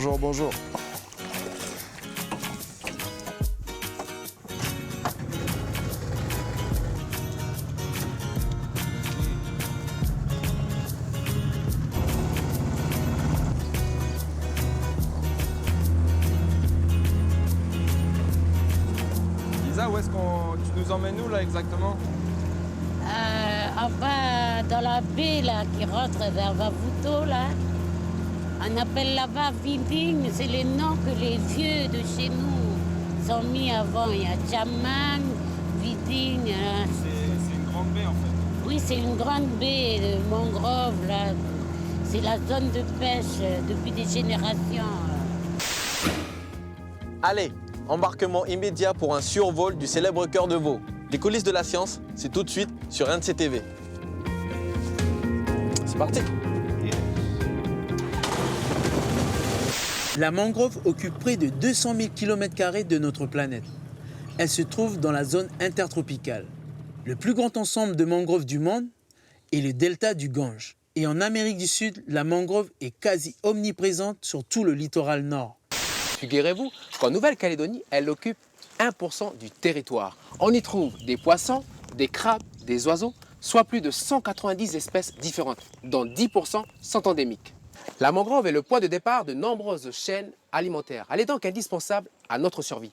Bonjour, bonjour. Lisa, où est-ce tu nous emmènes où là exactement? Enfin, dans la baie là, qui rentre vers Vavuto, là, on appelle là-bas Viding, c'est les noms que les vieux de chez nous ont mis avant. Il y a Chaman, Viding. C'est une grande baie en fait. Oui, c'est une grande baie de mangrove, là. C'est la zone de pêche depuis des générations. Allez, embarquement immédiat pour un survol du célèbre cœur de veau. Les coulisses de la science, c'est tout de suite sur RNC TV. C'est parti. La mangrove occupe près de 200 000 km² de notre planète. Elle se trouve dans la zone intertropicale. Le plus grand ensemble de mangroves du monde est le delta du Gange. Et en Amérique du Sud, la mangrove est quasi omniprésente sur tout le littoral nord. Figurez-vous qu'en Nouvelle-Calédonie, elle occupe 1% du territoire. On y trouve des poissons, des crabes, des oiseaux, soit plus de 190 espèces différentes, dont 10% sont endémiques. La mangrove est le point de départ de nombreuses chaînes alimentaires. Elle est donc indispensable à notre survie.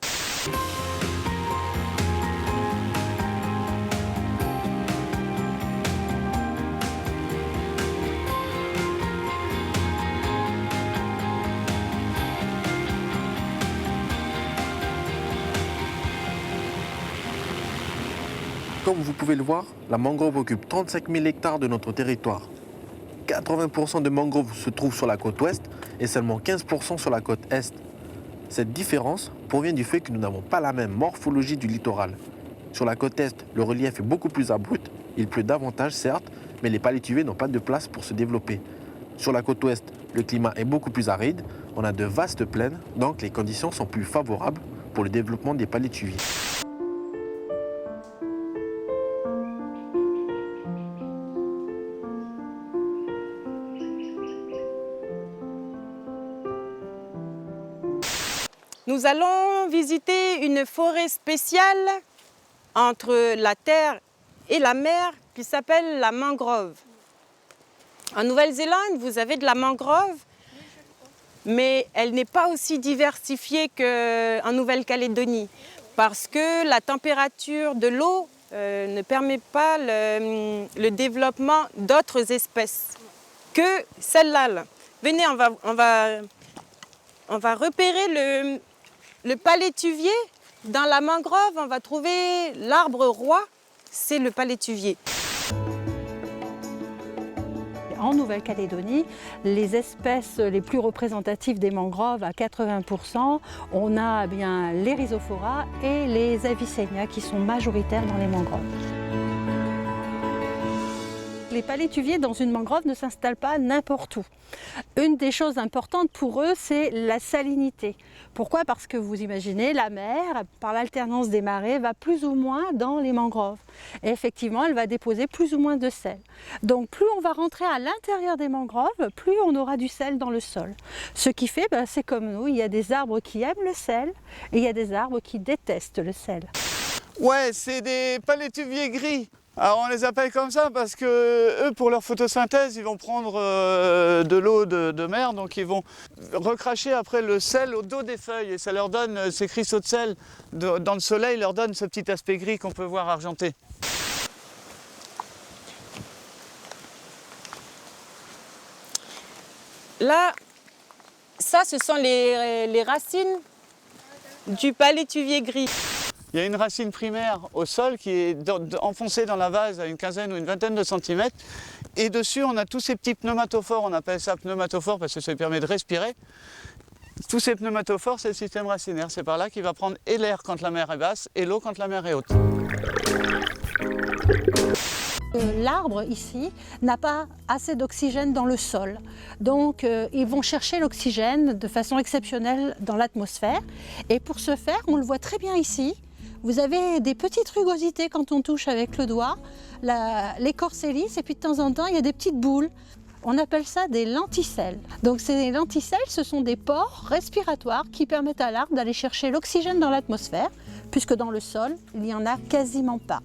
Comme vous pouvez le voir, la mangrove occupe 35 000 hectares de notre territoire. 80% de mangroves se trouvent sur la côte ouest et seulement 15% sur la côte est. Cette différence provient du fait que nous n'avons pas la même morphologie du littoral. Sur la côte est, le relief est beaucoup plus abrupt, il pleut davantage certes, mais les palétuviers n'ont pas de place pour se développer. Sur la côte ouest, le climat est beaucoup plus aride, on a de vastes plaines, donc les conditions sont plus favorables pour le développement des palétuviers. Nous allons visiter une forêt spéciale entre la terre et la mer qui s'appelle la mangrove. En Nouvelle-Zélande, vous avez de la mangrove, mais elle n'est pas aussi diversifiée qu'en Nouvelle-Calédonie parce que la température de l'eau ne permet pas le développement d'autres espèces que celle-là. Là. Venez, on va repérer le palétuvier. Dans la mangrove, on va trouver l'arbre roi, c'est le palétuvier. En Nouvelle-Calédonie, les espèces les plus représentatives des mangroves, à 80%, on a bien les Rhizophora et les Avicennia qui sont majoritaires dans les mangroves. Les palétuviers dans une mangrove ne s'installent pas n'importe où. Une des choses importantes pour eux, c'est la salinité. Pourquoi? Parce que vous imaginez, la mer, par l'alternance des marées, va plus ou moins dans les mangroves. Et effectivement, elle va déposer plus ou moins de sel. Donc plus on va rentrer à l'intérieur des mangroves, plus on aura du sel dans le sol. Ce qui fait, c'est comme nous, il y a des arbres qui aiment le sel et il y a des arbres qui détestent le sel. Ouais, c'est des palétuviers gris. Alors on les appelle comme ça parce que eux, pour leur photosynthèse, ils vont prendre de l'eau de mer, donc ils vont recracher après le sel au dos des feuilles et ça leur donne, ces cristaux de sel dans le soleil, leur donne ce petit aspect gris qu'on peut voir argenté. Là, ça, ce sont les racines du palétuvier gris. Il y a une racine primaire au sol qui est enfoncée dans la vase à une quinzaine ou une vingtaine de centimètres. Et dessus, on a tous ces petits pneumatophores. On appelle ça pneumatophore parce que ça lui permet de respirer. Tous ces pneumatophores, c'est le système racinaire. C'est par là qu'il va prendre et l'air quand la mer est basse et l'eau quand la mer est haute. L'arbre ici n'a pas assez d'oxygène dans le sol. Donc ils vont chercher l'oxygène de façon exceptionnelle dans l'atmosphère. Et pour ce faire, on le voit très bien ici, vous avez des petites rugosités quand on touche avec le doigt. L'écorce est lisse et puis de temps en temps, il y a des petites boules. On appelle ça des lenticelles. Donc ces lenticelles, ce sont des pores respiratoires qui permettent à l'arbre d'aller chercher l'oxygène dans l'atmosphère, puisque dans le sol, il n'y en a quasiment pas.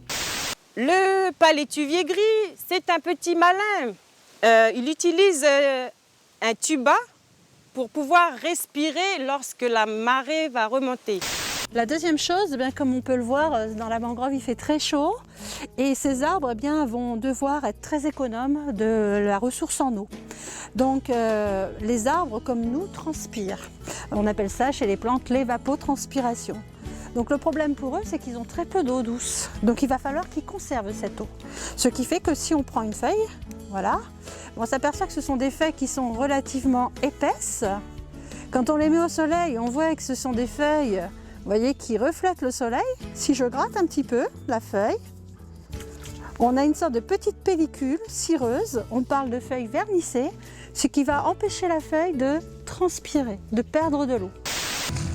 Le palétuvier gris, c'est un petit malin. Il utilise un tuba pour pouvoir respirer lorsque la marée va remonter. La deuxième chose, eh bien, comme on peut le voir, dans la mangrove, il fait très chaud et ces arbres eh bien, vont devoir être très économes de la ressource en eau. Donc les arbres, comme nous, transpirent. On appelle ça chez les plantes l'évapotranspiration. Donc le problème pour eux, c'est qu'ils ont très peu d'eau douce. Donc il va falloir qu'ils conservent cette eau. Ce qui fait que si on prend une feuille, voilà, on s'aperçoit que ce sont des feuilles qui sont relativement épaisses. Quand on les met au soleil, on voit que ce sont des feuilles, vous voyez, qui reflètent le soleil. Si je gratte un petit peu la feuille, on a une sorte de petite pellicule cireuse. On parle de feuilles vernissées, ce qui va empêcher la feuille de transpirer, de perdre de l'eau.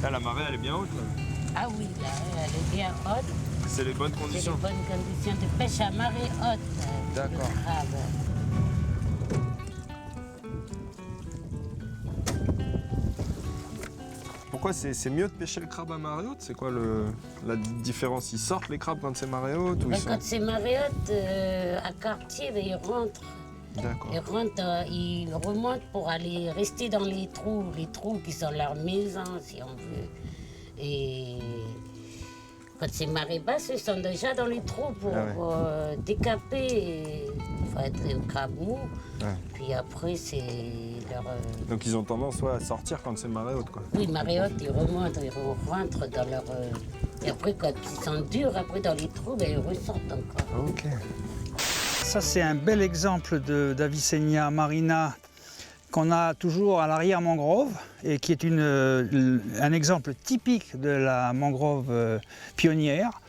Là, la marée, elle est bien haute. Là. Ah oui, là, elle est bien haute. C'est les bonnes C'est les conditions. bonnes conditions de pêche à marée haute. D'accord. Le crabe. Pourquoi c'est mieux de pêcher le crabe à marée haute? C'est quoi la différence? Ils sortent les crabes quand c'est marée haute ou Mais ils sont... quand c'est marée haute, à quartier, ben, ils rentrent. D'accord. Ils remontent pour aller rester dans les trous qui sont leur maison, si on veut. Et quand c'est marée basse, ils sont déjà dans les trous pour décaper. Il faut être au crabe mou. Ouais. Puis après, c'est leur... Donc ils ont tendance à sortir quand c'est marée haute, quoi. Oui, marée haute, ils remontent, ils rentrent dans leur... Et après, quand ils sont durs, après dans les trous, ben, ils ressortent encore. Ok. Ça, c'est un bel exemple d'Avicennia marina qu'on a toujours à l'arrière mangrove et qui est un exemple typique de la mangrove pionnière.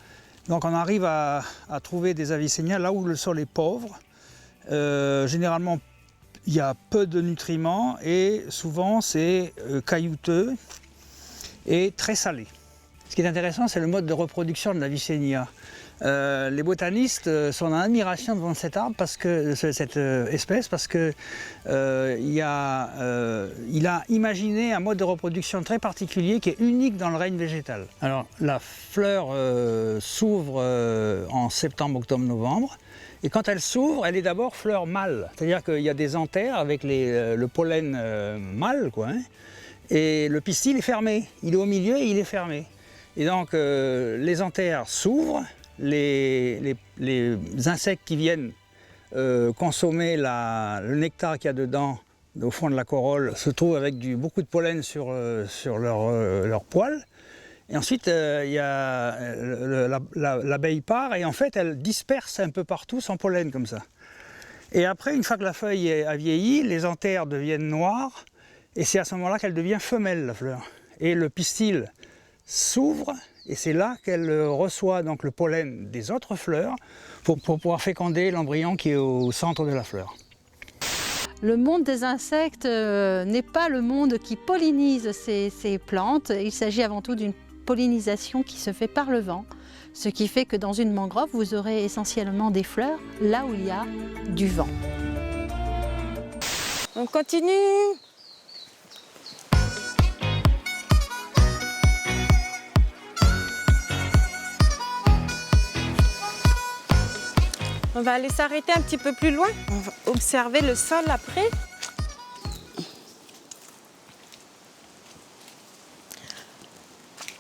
Donc on arrive à trouver des Avicennia là où le sol est pauvre. Généralement, il y a peu de nutriments et souvent c'est caillouteux et très salé. Ce qui est intéressant, c'est le mode de reproduction de l'Avicennia. Les botanistes sont en admiration devant cet arbre, cette espèce, parce qu'il a imaginé un mode de reproduction très particulier qui est unique dans le règne végétal. Alors la fleur s'ouvre en septembre, octobre, novembre. Et quand elle s'ouvre, elle est d'abord fleur mâle. C'est-à-dire qu'il y a des anthères avec le pollen mâle, quoi, hein, et le pistil est fermé. Il est au milieu et il est fermé. Et donc les anthères s'ouvrent, les insectes qui viennent consommer le nectar qu'il y a dedans, au fond de la corolle, se trouvent avec beaucoup de pollen sur leur poil. Et ensuite, l'abeille part et en fait, elle disperse un peu partout son pollen comme ça. Et après, une fois que la feuille a vieilli, les anthères deviennent noires et c'est à ce moment-là qu'elle devient femelle, la fleur. Et le pistil s'ouvre et c'est là qu'elle reçoit donc le pollen des autres fleurs pour pouvoir féconder l'embryon qui est au centre de la fleur. Le monde des insectes n'est pas le monde qui pollinise ces plantes. Il s'agit avant tout d'une pollinisation qui se fait par le vent, ce qui fait que dans une mangrove, vous aurez essentiellement des fleurs là où il y a du vent. On continue. On va aller s'arrêter un petit peu plus loin. On va observer le sol après.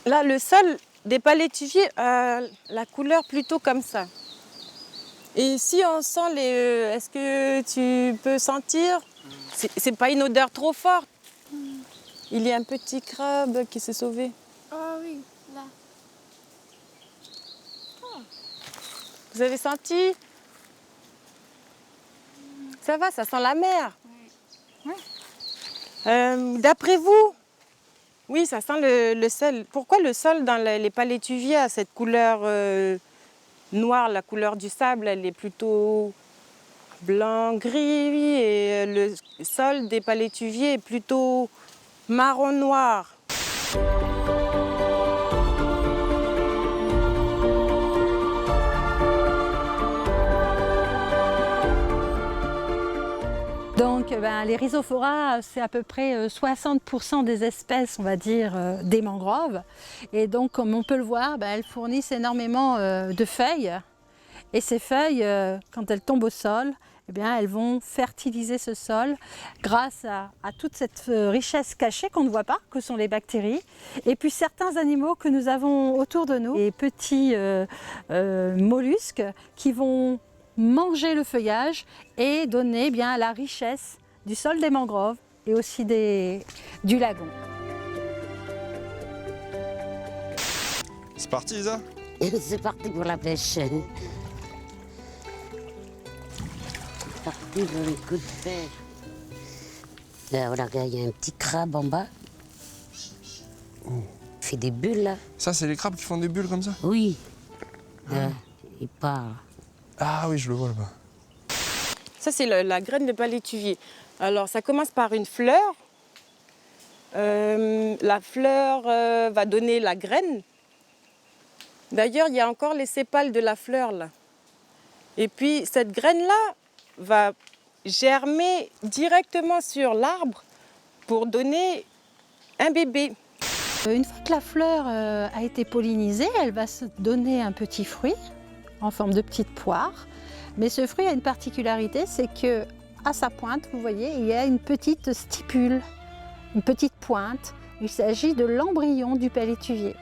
Là, le sol des palétuviers a la couleur plutôt comme ça. Et si on sent les... Est-ce que tu peux sentir? C'est pas une odeur trop forte. Il y a un petit crabe qui s'est sauvé. Oh oui, là. Oh. Vous avez senti? Ça va, ça sent la mer. Oui. D'après vous? Oui, ça sent le sol. Pourquoi le sol dans les palétuviers a cette couleur noire? La couleur du sable, elle est plutôt blanc-gris et le sol des palétuviers est plutôt marron-noir. Donc Donc les Rhizophora, c'est à peu près 60% des espèces, on va dire, des mangroves. Et donc, comme on peut le voir, elles fournissent énormément de feuilles. Et ces feuilles, quand elles tombent au sol, eh bien, elles vont fertiliser ce sol grâce à toute cette richesse cachée qu'on ne voit pas, que sont les bactéries. Et puis certains animaux que nous avons autour de nous, les petits mollusques qui vont manger le feuillage et donner bien la richesse du sol des mangroves et aussi du lagon. C'est parti, Isa? C'est parti pour la pêche. C'est parti pour un coup de pêche. Là, voilà, il y a un petit crabe en bas. Il fait des bulles, là. Ça, c'est les crabes qui font des bulles comme ça? Oui. Il part. Ah oui, je le vois là-bas. Ça, c'est la graine de palétuvier. Alors, ça commence par une fleur. La fleur va donner la graine. D'ailleurs, il y a encore les sépales de la fleur, là. Et puis, cette graine-là va germer directement sur l'arbre pour donner un bébé. Une fois que la fleur a été pollinisée, elle va se donner un petit fruit en forme de petite poire. Mais ce fruit a une particularité, c'est que à sa pointe, vous voyez, il y a une petite stipule, une petite pointe. Il s'agit de l'embryon du palétuvier.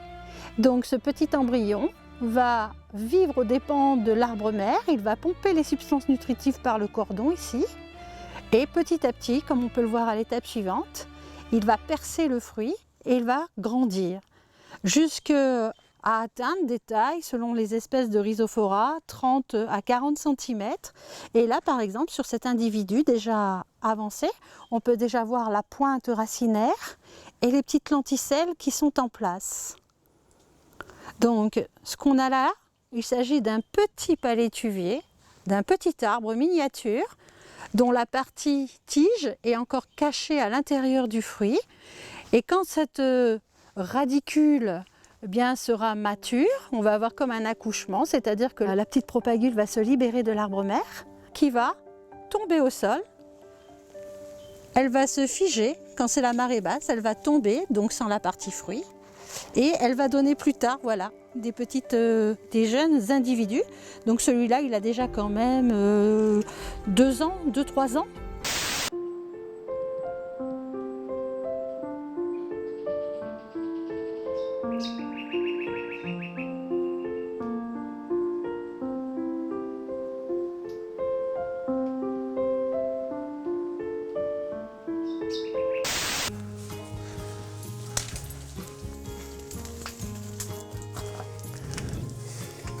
Donc ce petit embryon va vivre aux dépens de l'arbre mère, il va pomper les substances nutritives par le cordon ici. Et petit à petit, comme on peut le voir à l'étape suivante, il va percer le fruit et il va grandir jusqu'à atteindre des tailles, selon les espèces de Rhizophora, 30 à 40 cm. Et là, par exemple, sur cet individu déjà avancé, on peut déjà voir la pointe racinaire et les petites lenticelles qui sont en place. Donc, ce qu'on a là, il s'agit d'un petit palétuvier, d'un petit arbre miniature, dont la partie tige est encore cachée à l'intérieur du fruit. Et quand cette radicule sera mature, on va avoir comme un accouchement, c'est-à-dire que la petite propagule va se libérer de l'arbre mère, qui va tomber au sol. Elle va se figer, quand c'est la marée basse, elle va tomber, donc sans la partie fruit. Et elle va donner plus tard, voilà, des jeunes individus. Donc celui-là, il a déjà quand même 2-3 ans.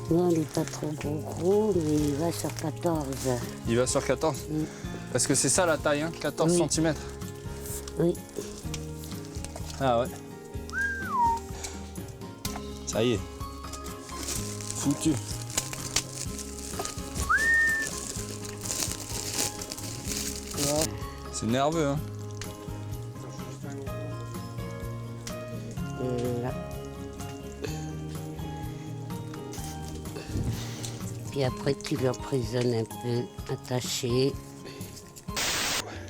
Non, il n'est pas trop gros, mais il va sur 14. Il va sur 14? Parce que c'est ça la taille, hein, 14 Oui. cm. Oui. Ah ouais. Ça y est. Foutu. C'est nerveux, hein. Là. Puis après, tu l'emprisonnes un peu, attaché.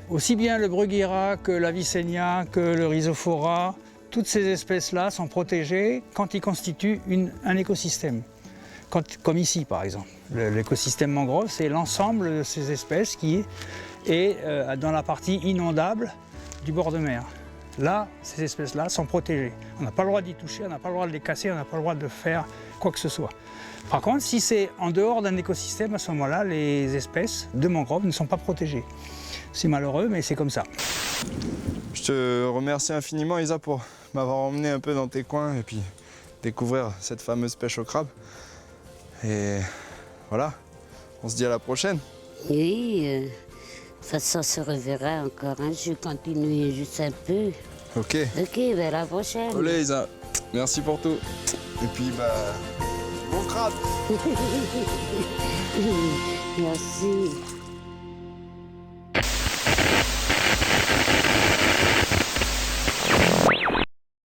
Aussi bien le Bruguiera que la Vicenia, que le Rhizophora, toutes ces espèces-là sont protégées quand ils constituent un écosystème. Comme ici, par exemple. L'écosystème mangrove, c'est l'ensemble de ces espèces qui est dans la partie inondable du bord de mer. Là, ces espèces-là sont protégées. On n'a pas le droit d'y toucher, on n'a pas le droit de les casser, on n'a pas le droit de faire quoi que ce soit. Par contre, si c'est en dehors d'un écosystème, à ce moment-là, les espèces de mangrove ne sont pas protégées. C'est malheureux, mais c'est comme ça. Je te remercie infiniment, Isa, pour m'avoir emmené un peu dans tes coins et puis découvrir cette fameuse pêche au crabe. Et voilà, on se dit à la prochaine. Oui, de toute façon, on se reverra encore. Hein. Je continue juste un peu. Ok. Ok, à la prochaine. Allez, Isa, merci pour tout. Et puis, bon crabe. Merci.